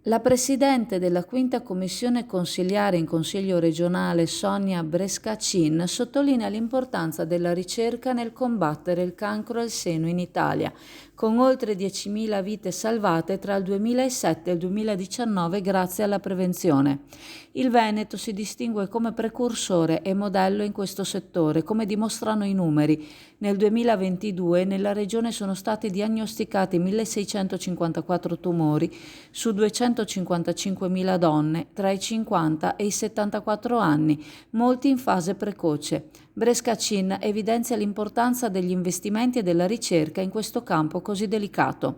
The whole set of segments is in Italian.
La Presidente della Quinta Commissione Consiliare in Consiglio regionale, Sonia Brescacin, sottolinea l'importanza della ricerca nel combattere il cancro al seno in Italia, con oltre 10.000 vite salvate tra il 2007 e il 2019 grazie alla prevenzione. Il Veneto si distingue come precursore e modello in questo settore, come dimostrano i numeri. Nel 2022 nella regione sono stati diagnosticati 1.654 tumori su 255.000 donne tra i 50 e i 74 anni, molti in fase precoce. Brescacin evidenzia l'importanza degli investimenti e della ricerca in questo campo così delicato.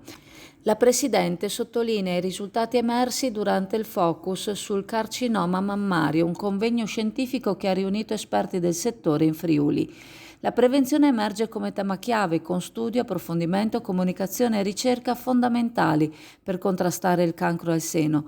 La Presidente sottolinea i risultati emersi durante il focus sul carcinoma mammario, un convegno scientifico che ha riunito esperti del settore in Friuli. La prevenzione emerge come tema chiave, con studio, approfondimento, comunicazione e ricerca fondamentali per contrastare il cancro al seno.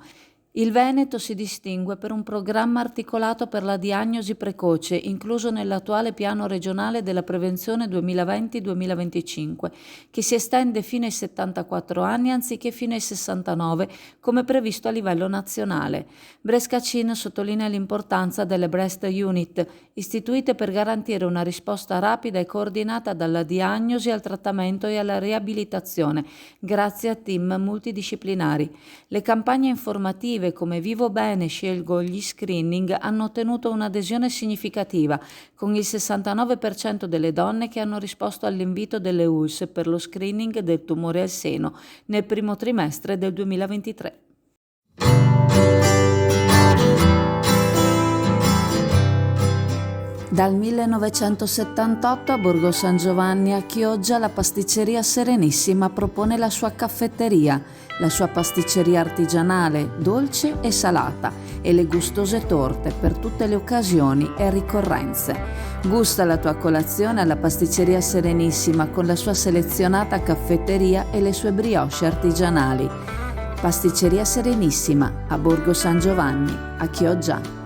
Il Veneto si distingue per un programma articolato per la diagnosi precoce, incluso nell'attuale piano regionale della prevenzione 2020-2025, che si estende fino ai 74 anni anziché fino ai 69, come previsto a livello nazionale. Brescacin sottolinea l'importanza delle Breast Unit, istituite per garantire una risposta rapida e coordinata dalla diagnosi al trattamento e alla riabilitazione, grazie a team multidisciplinari. Le campagne informative come Vivo Bene, scelgo gli screening hanno ottenuto un'adesione significativa, con il 69% delle donne che hanno risposto all'invito delle ULSS per lo screening del tumore al seno nel primo trimestre del 2023. Dal 1978 a Borgo San Giovanni a Chioggia la pasticceria Serenissima propone la sua caffetteria, la sua pasticceria artigianale, dolce e salata, e le gustose torte per tutte le occasioni e ricorrenze. Gusta la tua colazione alla pasticceria Serenissima con la sua selezionata caffetteria e le sue brioche artigianali. Pasticceria Serenissima a Borgo San Giovanni, a Chioggia.